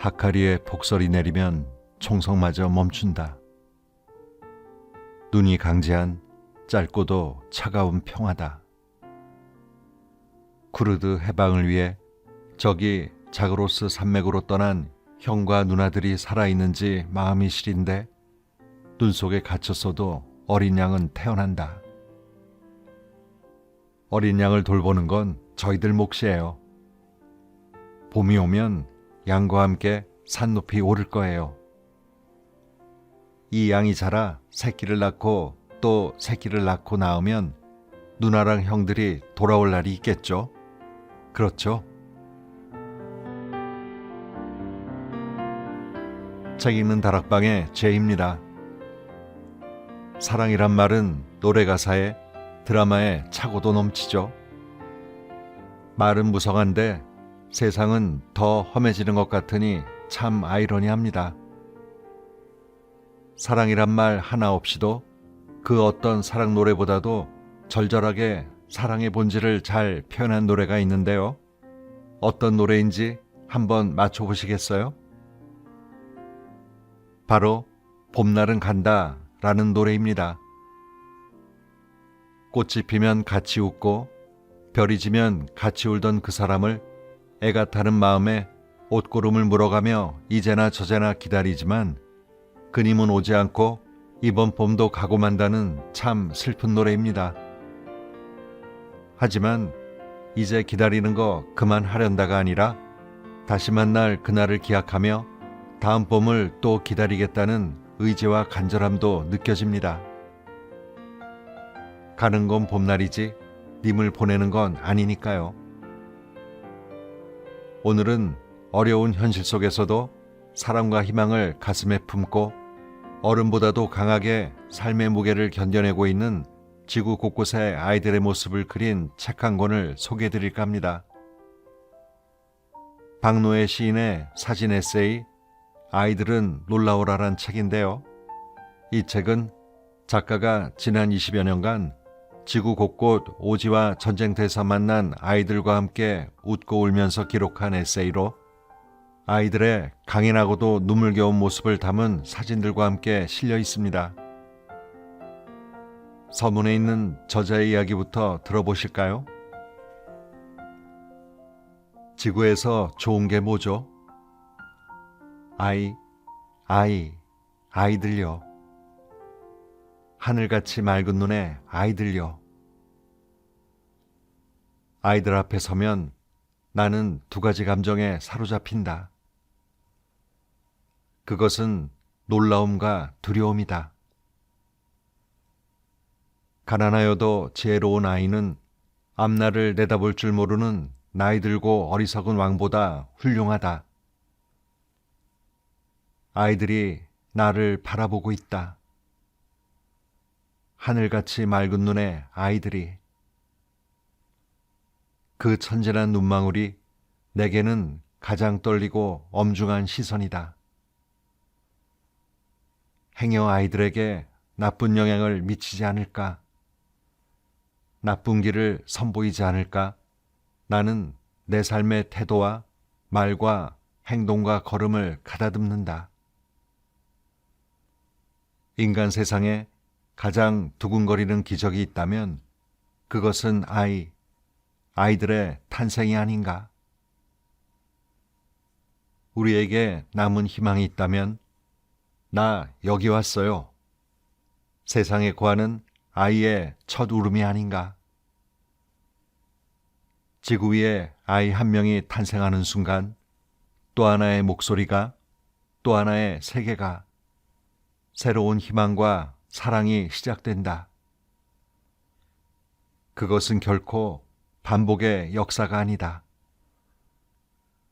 하카리에 폭설이 내리면 총성마저 멈춘다. 눈이 강제한 짧고도 차가운 평화다. 쿠르드 해방을 위해 저기 자그로스 산맥으로 떠난 형과 누나들이 살아있는지 마음이 시린데 눈 속에 갇혔어도 어린 양은 태어난다. 어린 양을 돌보는 건 저희들 몫이에요. 봄이 오면 양과 함께 산 높이 오를 거예요. 이 양이 자라 새끼를 낳고 또 새끼를 낳고 낳으면 누나랑 형들이 돌아올 날이 있겠죠. 그렇죠? 책 읽는 다락방의 제입니다. 사랑이란 말은 노래 가사에 드라마에 차고도 넘치죠. 말은 무성한데 세상은 더 험해지는 것 같으니 참 아이러니합니다. 사랑이란 말 하나 없이도 그 어떤 사랑 노래보다도 절절하게 사랑의 본질을 잘 표현한 노래가 있는데요. 어떤 노래인지 한번 맞춰보시겠어요? 바로 봄날은 간다 라는 노래입니다. 꽃이 피면 같이 웃고 별이 지면 같이 울던 그 사람을 애가 타는 마음에 옷고름을 물어가며 이제나 저제나 기다리지만 그님은 오지 않고 이번 봄도 가고 만다는 참 슬픈 노래입니다. 하지만 이제 기다리는 거 그만하련다가 아니라 다시 만날 그날을 기약하며 다음 봄을 또 기다리겠다는 의지와 간절함도 느껴집니다. 가는 건 봄날이지 님을 보내는 건 아니니까요. 오늘은 어려운 현실 속에서도 사랑과 희망을 가슴에 품고 어른보다도 강하게 삶의 무게를 견뎌내고 있는 지구 곳곳의 아이들의 모습을 그린 책 한 권을 소개해드릴까 합니다. 박노해 시인의 사진 에세이 아이들은 놀라워라란 책인데요. 이 책은 작가가 지난 20여 년간 지구 곳곳 오지와 전쟁터에서 만난 아이들과 함께 웃고 울면서 기록한 에세이로 아이들의 강인하고도 눈물겨운 모습을 담은 사진들과 함께 실려 있습니다. 서문에 있는 저자의 이야기부터 들어보실까요? 지구에서 좋은 게 뭐죠? 아이들요. 하늘같이 맑은 눈에 아이들요. 아이들 앞에 서면 나는 두 가지 감정에 사로잡힌다. 그것은 놀라움과 두려움이다. 가난하여도 지혜로운 아이는 앞날을 내다볼 줄 모르는 나이 들고 어리석은 왕보다 훌륭하다. 아이들이 나를 바라보고 있다. 하늘같이 맑은 눈의 아이들이. 그 천진한 눈망울이 내게는 가장 떨리고 엄중한 시선이다. 행여 아이들에게 나쁜 영향을 미치지 않을까? 나쁜 길을 선보이지 않을까? 나는 내 삶의 태도와 말과 행동과 걸음을 가다듬는다. 인간 세상에 가장 두근거리는 기적이 있다면 그것은 아이들의 탄생이 아닌가? 우리에게 남은 희망이 있다면 나 여기 왔어요. 세상에 구하는 아이의 첫 울음이 아닌가? 지구 위에 아이 한 명이 탄생하는 순간 또 하나의 목소리가, 또 하나의 세계가, 새로운 희망과 사랑이 시작된다. 그것은 결코 반복의 역사가 아니다.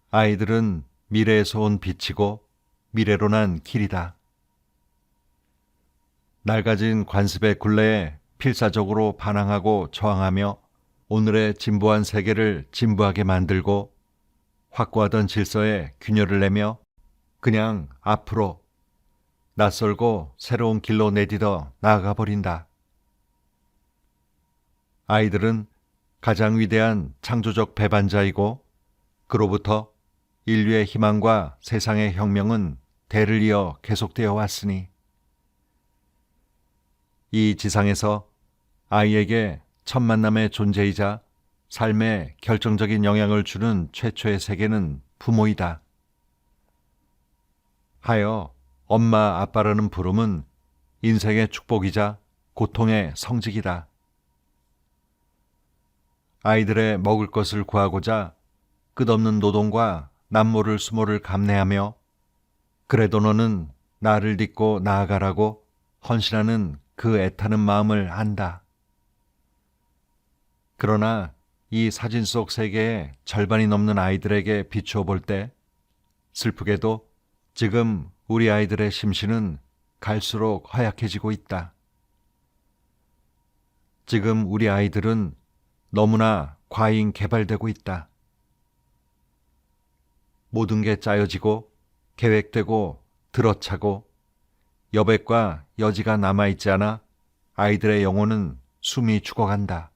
아이들은 미래에서 온 빛이고 미래로 난 길이다. 낡아진 관습의 굴레에 필사적으로 반항하고 저항하며 오늘의 진보한 세계를 진부하게 만들고 확고하던 질서에 균열을 내며 그냥 앞으로 낯설고 새로운 길로 내디뎌 나아가 버린다. 아이들은 가장 위대한 창조적 배반자이고 그로부터 인류의 희망과 세상의 혁명은 대를 이어 계속되어 왔으니 이 지상에서 아이에게 첫 만남의 존재이자 삶에 결정적인 영향을 주는 최초의 세계는 부모이다. 하여 엄마 아빠라는 부름은 인생의 축복이자 고통의 성직이다. 아이들의 먹을 것을 구하고자 끝없는 노동과 남모를 수모를 감내하며 그래도 너는 나를 믿고 나아가라고 헌신하는 그 애타는 마음을 안다. 그러나 이 사진 속 세계의 절반이 넘는 아이들에게 비추어 볼 때 슬프게도 지금 우리 아이들의 심신은 갈수록 허약해지고 있다. 지금 우리 아이들은 너무나 과잉 개발되고 있다. 모든 게 짜여지고 계획되고 들어차고 여백과 여지가 남아있지 않아 아이들의 영혼은 숨이 죽어간다.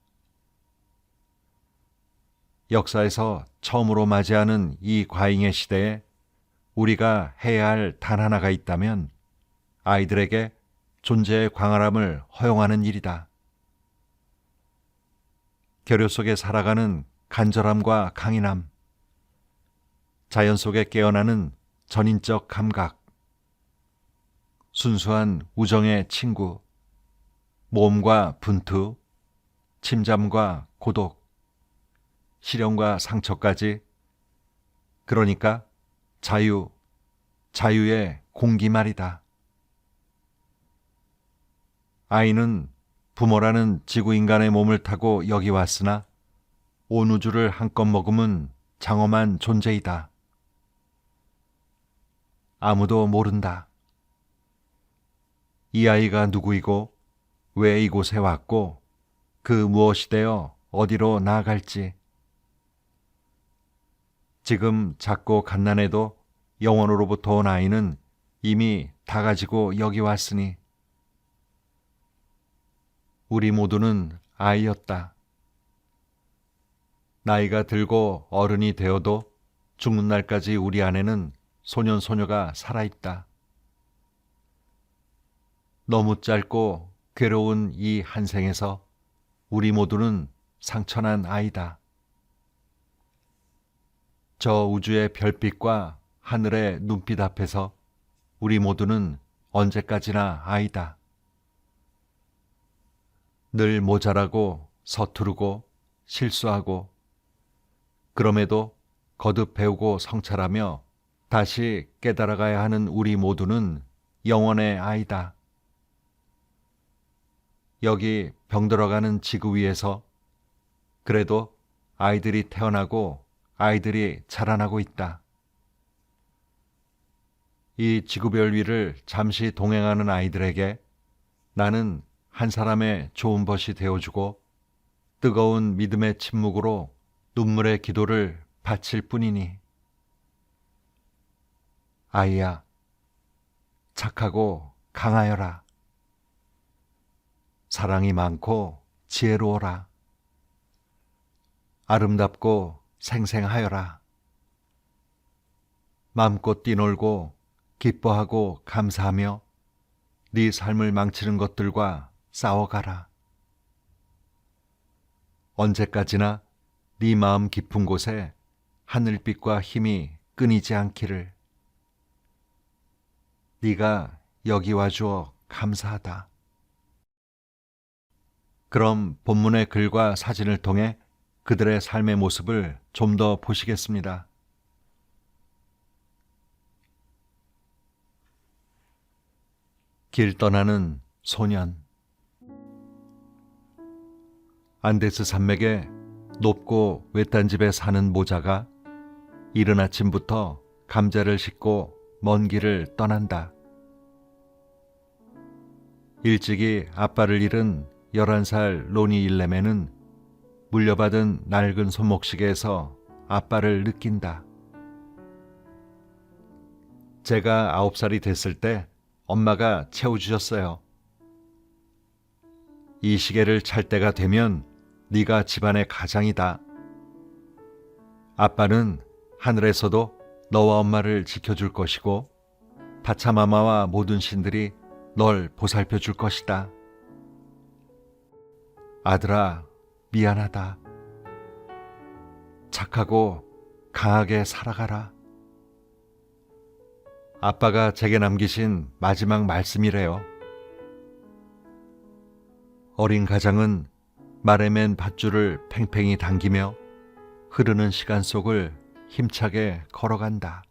역사에서 처음으로 맞이하는 이 과잉의 시대에 우리가 해야 할 단 하나가 있다면 아이들에게 존재의 광활함을 허용하는 일이다. 결여 속에 살아가는 간절함과 강인함, 자연 속에 깨어나는 전인적 감각, 순수한 우정의 친구, 모험과 분투, 침잠과 고독, 시련과 상처까지, 그러니까 자유의 공기 말이다. 아이는 부모라는 지구인간의 몸을 타고 여기 왔으나 온 우주를 한껏 머금은 장엄한 존재이다. 아무도 모른다. 이 아이가 누구이고 왜 이곳에 왔고 그 무엇이 되어 어디로 나아갈지. 지금 작고 갓난해도 영원으로부터 온 아이는 이미 다 가지고 여기 왔으니 우리 모두는 아이였다. 나이가 들고 어른이 되어도 죽는 날까지 우리 안에는 소년 소녀가 살아있다. 너무 짧고 괴로운 이 한 생에서 우리 모두는 상처난 아이다. 저 우주의 별빛과 하늘의 눈빛 앞에서 우리 모두는 언제까지나 아이다. 늘 모자라고 서투르고 실수하고 그럼에도 거듭 배우고 성찰하며 다시 깨달아가야 하는 우리 모두는 영원의 아이다. 여기 병들어가는 지구 위에서 그래도 아이들이 태어나고 아이들이 자라나고 있다. 이 지구별 위를 잠시 동행하는 아이들에게 나는 한 사람의 좋은 벗이 되어주고 뜨거운 믿음의 침묵으로 눈물의 기도를 바칠 뿐이니. 아이야, 착하고 강하여라. 사랑이 많고 지혜로워라. 아름답고 생생하여라. 맘껏 뛰놀고 기뻐하고 감사하며 네 삶을 망치는 것들과 싸워가라. 언제까지나 네 마음 깊은 곳에 하늘빛과 힘이 끊이지 않기를. 네가 여기 와주어 감사하다. 그럼 본문의 글과 사진을 통해 그들의 삶의 모습을 좀 더 보시겠습니다. 길 떠나는 소년. 안데스 산맥의 높고 외딴 집에 사는 모자가 이른 아침부터 감자를 싣고 먼 길을 떠난다. 일찍이 아빠를 잃은 11살 로니 일렘에는 물려받은 낡은 손목시계에서 아빠를 느낀다. 제가 9살이 됐을 때 엄마가 채워주셨어요. 이 시계를 찰 때가 되면 네가 집안의 가장이다. 아빠는 하늘에서도 너와 엄마를 지켜줄 것이고 파차마마와 모든 신들이 널 보살펴 줄 것이다. 아들아, 미안하다. 착하고 강하게 살아가라. 아빠가 제게 남기신 마지막 말씀이래요. 어린 가장은 말에 맨 밧줄을 팽팽히 당기며 흐르는 시간 속을 힘차게 걸어간다.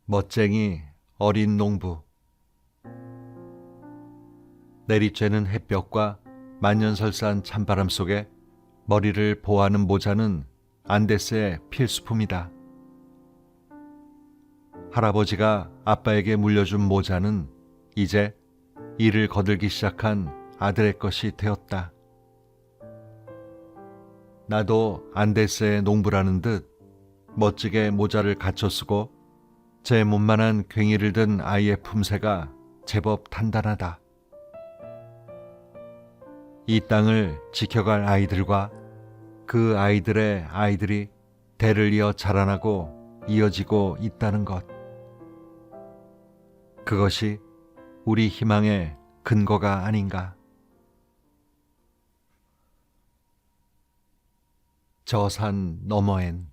멋쟁이 어린 농부. 내리쬐는 햇볕과 만년설산 찬바람 속에 머리를 보호하는 모자는 안데스의 필수품이다. 할아버지가 아빠에게 물려준 모자는 이제 일을 거들기 시작한 아들의 것이 되었다. 나도 안데스의 농부라는 듯 멋지게 모자를 갖춰 쓰고 제 몸만한 괭이를 든 아이의 품새가 제법 단단하다. 이 땅을 지켜갈 아이들과 그 아이들의 아이들이 대를 이어 자라나고 이어지고 있다는 것. 그것이 우리 희망의 근거가 아닌가. 저 산 너머엔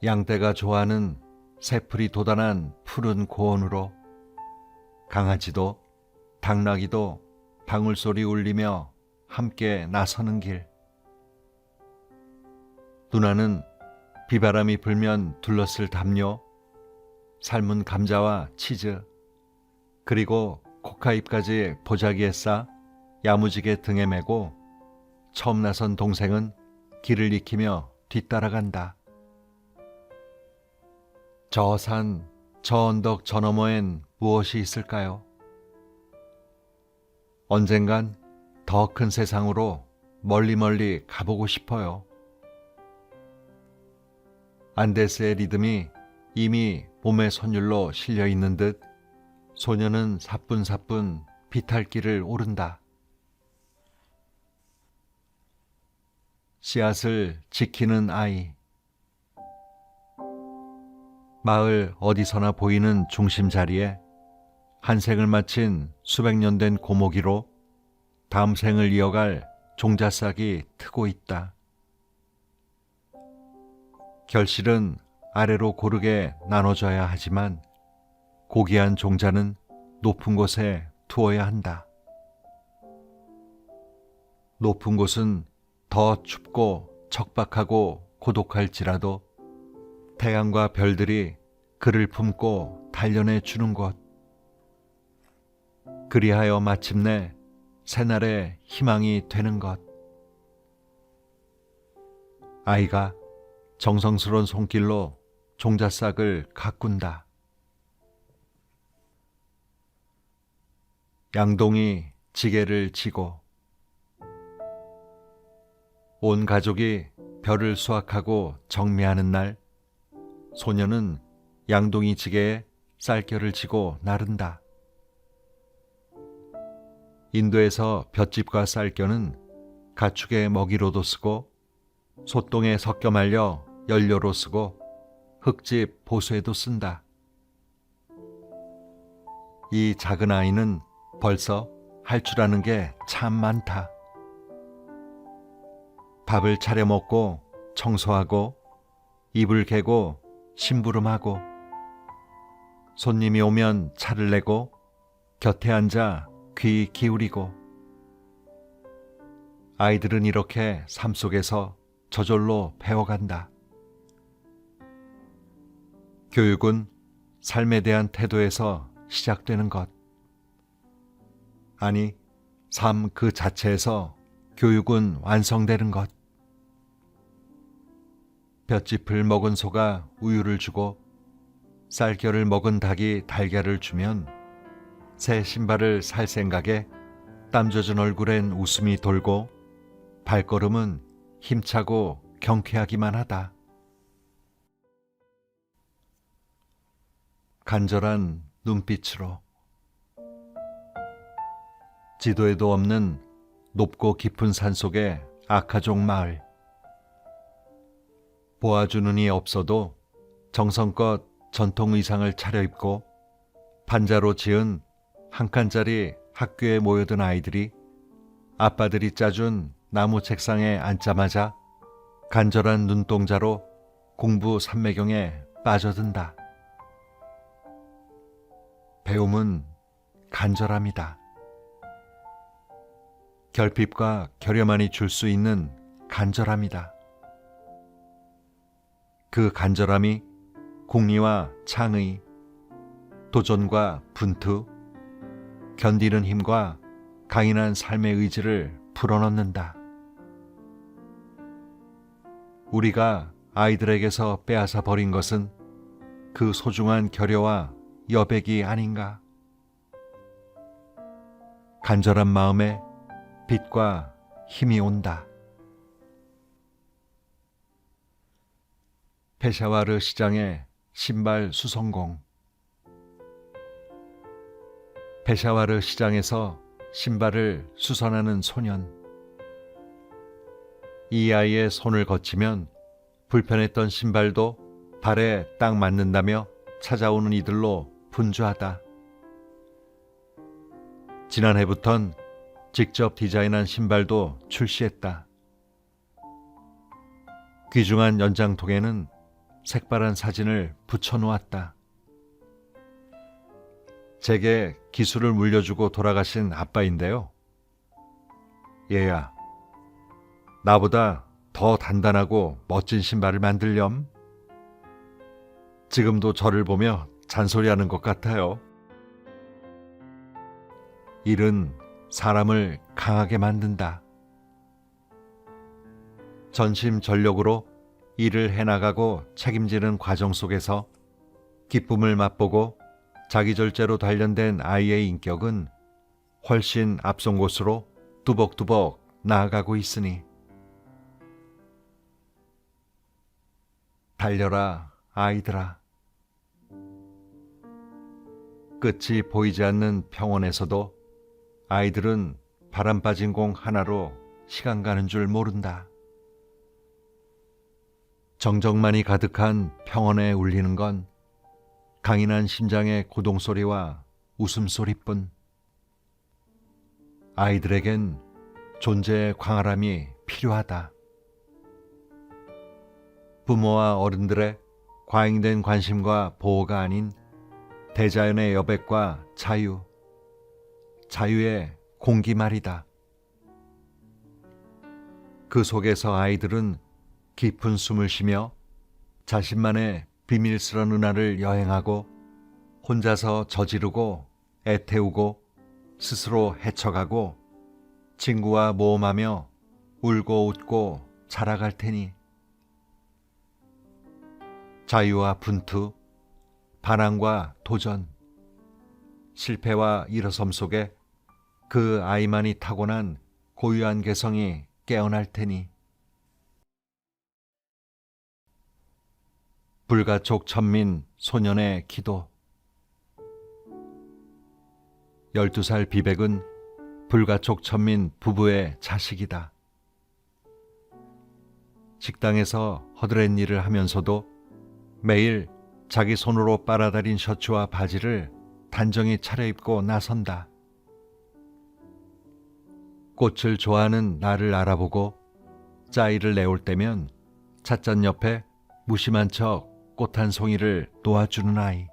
양떼가 좋아하는 새풀이 돋아난 푸른 고원으로 강아지도 당나귀도 방울소리 울리며 함께 나서는 길. 누나는 비바람이 불면 둘러쓸 담요, 삶은 감자와 치즈, 그리고 코카잎까지 보자기에 싸 야무지게 등에 메고 처음 나선 동생은 길을 익히며 뒤따라간다. 저 산, 저 언덕 저 너머엔 무엇이 있을까요? 언젠간 더 큰 세상으로 멀리 가보고 싶어요. 안데스의 리듬이 이미 몸의 선율로 실려 있는 듯 소녀는 사뿐사뿐 비탈길을 오른다. 씨앗을 지키는 아이. 마을 어디서나 보이는 중심 자리에 한 생을 마친 수백 년 된 고모기로 다음 생을 이어갈 종자싹이 트고 있다. 결실은 아래로 고르게 나눠져야 하지만 고귀한 종자는 높은 곳에 두어야 한다. 높은 곳은 더 춥고 척박하고 고독할지라도 태양과 별들이 그를 품고 단련해 주는 곳. 그리하여 마침내 새날의 희망이 되는 것. 아이가 정성스러운 손길로 종자싹을 가꾼다. 양동이 지게를 지고 온 가족이 별을 수확하고 정미하는 날, 소녀는 양동이 지게에 쌀결을 지고 나른다. 인도에서 볏짚과 쌀겨는 가축의 먹이로도 쓰고 소똥에 섞여 말려 연료로 쓰고 흙집 보수에도 쓴다. 이 작은 아이는 벌써 할 줄 아는 게 참 많다. 밥을 차려 먹고 청소하고 이불 개고 심부름하고 손님이 오면 차를 내고 곁에 앉아 귀 기울이고. 아이들은 이렇게 삶 속에서 저절로 배워간다. 교육은 삶에 대한 태도에서 시작되는 것. 아니, 삶 그 자체에서 교육은 완성되는 것. 볏짚을 먹은 소가 우유를 주고 쌀결을 먹은 닭이 달걀을 주면 새 신발을 살 생각에 땀 젖은 얼굴엔 웃음이 돌고 발걸음은 힘차고 경쾌하기만 하다. 간절한 눈빛으로 지도에도 없는 높고 깊은 산 속의 아카족 마을. 보아주는 이 없어도 정성껏 전통 의상을 차려입고 반자로 지은 한 칸짜리 학교에 모여든 아이들이 아빠들이 짜준 나무 책상에 앉자마자 간절한 눈동자로 공부 삼매경에 빠져든다. 배움은 간절함이다. 결핍과 결여만이 줄 수 있는 간절함이다. 그 간절함이 공리와 창의, 도전과 분투, 견디는 힘과 강인한 삶의 의지를 불어넣는다. 우리가 아이들에게서 빼앗아 버린 것은 그 소중한 결여와 여백이 아닌가. 간절한 마음에 빛과 힘이 온다. 페샤와르 시장의 신발 수성공. 페샤와르 시장에서 신발을 수선하는 소년. 이 아이의 손을 거치면 불편했던 신발도 발에 딱 맞는다며 찾아오는 이들로 분주하다. 지난해부턴 직접 디자인한 신발도 출시했다. 귀중한 연장통에는 색바란 사진을 붙여놓았다. 제게 기술을 물려주고 돌아가신 아빠인데요. 얘야, 나보다 더 단단하고 멋진 신발을 만들렴. 지금도 저를 보며 잔소리하는 것 같아요. 일은 사람을 강하게 만든다. 전심전력으로 일을 해나가고 책임지는 과정 속에서 기쁨을 맛보고 자기 절제로 단련된 아이의 인격은 훨씬 앞선 곳으로 뚜벅뚜벅 나아가고 있으니 달려라 아이들아. 끝이 보이지 않는 평원에서도 아이들은 바람 빠진 공 하나로 시간 가는 줄 모른다. 정적만이 가득한 평원에 울리는 건 강인한 심장의 고동소리와 웃음소리뿐. 아이들에겐 존재의 광활함이 필요하다. 부모와 어른들의 과잉된 관심과 보호가 아닌 대자연의 여백과 자유, 자유의 공기 말이다. 그 속에서 아이들은 깊은 숨을 쉬며 자신만의 비밀스런 은하를 여행하고 혼자서 저지르고 애태우고 스스로 헤쳐가고 친구와 모험하며 울고 웃고 자라갈 테니 자유와 분투, 반항과 도전, 실패와 일어섬 속에 그 아이만이 타고난 고유한 개성이 깨어날 테니 불가촉 천민 소년의 기도. 12살 비백은 불가촉 천민 부부의 자식이다. 식당에서 허드렛 일을 하면서도 매일 자기 손으로 빨아들인 셔츠와 바지를 단정히 차려입고 나선다. 꽃을 좋아하는 나를 알아보고 짜이를 내올 때면 찻잔 옆에 무심한 척 꽃 한 송이를 놓아주는 아이.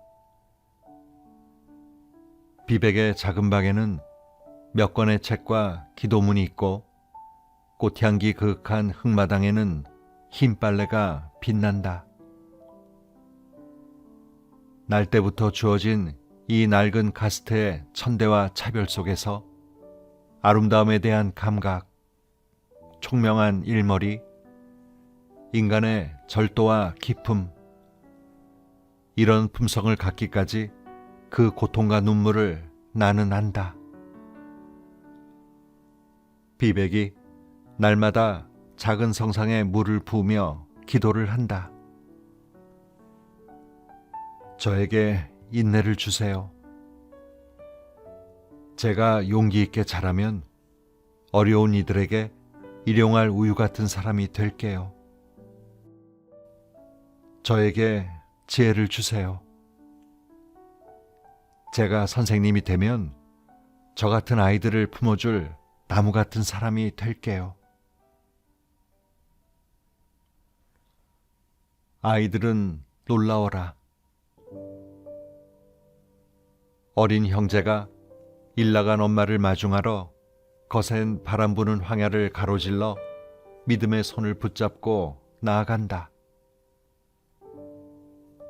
비백의 작은 방에는 몇 권의 책과 기도문이 있고 꽃향기 그윽한 흙마당에는 흰 빨래가 빛난다. 날 때부터 주어진 이 낡은 카스트의 천대와 차별 속에서 아름다움에 대한 감각, 총명한 일머리, 인간의 절도와 기품, 이런 품성을 갖기까지 그 고통과 눈물을 나는 안다. 비백이 날마다 작은 성상에 물을 부으며 기도를 한다. 저에게 인내를 주세요. 제가 용기 있게 자라면 어려운 이들에게 일용할 우유 같은 사람이 될게요. 저에게 지혜를 주세요. 제가 선생님이 되면 저 같은 아이들을 품어줄 나무 같은 사람이 될게요. 아이들은 놀라워라. 어린 형제가 일 나간 엄마를 마중하러 거센 바람 부는 황야를 가로질러 믿음의 손을 붙잡고 나아간다.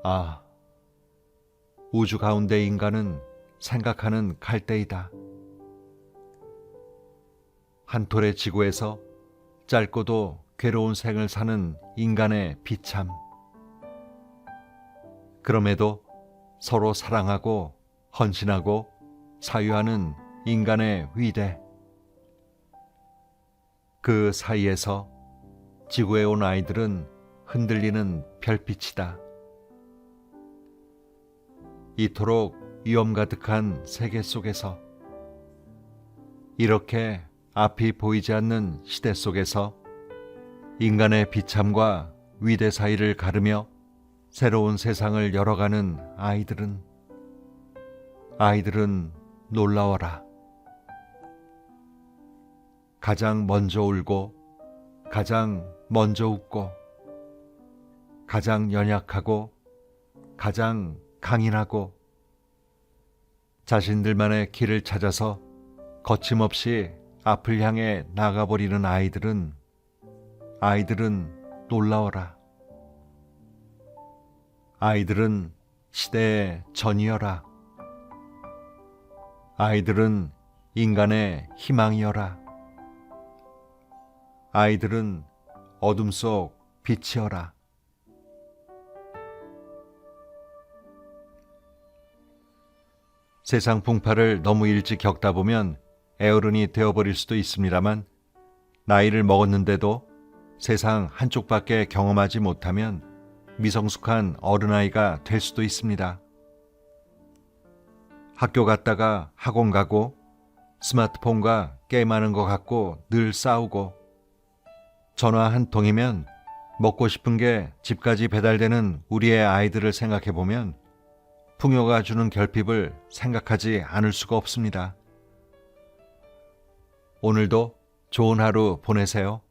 아, 우주 가운데 인간은 생각하는 갈대이다. 한 톨의 지구에서 짧고도 괴로운 생을 사는 인간의 비참. 그럼에도 서로 사랑하고 헌신하고 사유하는 인간의 위대. 그 사이에서 지구에 온 아이들은 흔들리는 별빛이다. 이토록 위험 가득한 세계 속에서, 이렇게 앞이 보이지 않는 시대 속에서 인간의 비참과 위대 사이를 가르며 새로운 세상을 열어가는 아이들은 놀라워라. 가장 먼저 울고, 가장 먼저 웃고, 가장 연약하고, 가장 강인하고, 자신들만의 길을 찾아서 거침없이 앞을 향해 나가버리는 아이들은 놀라워라. 아이들은 시대의 전이여라. 아이들은 인간의 희망이여라. 아이들은 어둠 속 빛이여라. 세상 풍파를 너무 일찍 겪다 보면 애어른이 되어버릴 수도 있습니다만, 나이를 먹었는데도 세상 한쪽밖에 경험하지 못하면 미성숙한 어른아이가 될 수도 있습니다. 학교 갔다가 학원 가고, 스마트폰과 게임하는 것 같고 늘 싸우고, 전화 한 통이면 먹고 싶은 게 집까지 배달되는 우리의 아이들을 생각해보면 풍요가 주는 결핍을 생각하지 않을 수가 없습니다. 오늘도 좋은 하루 보내세요.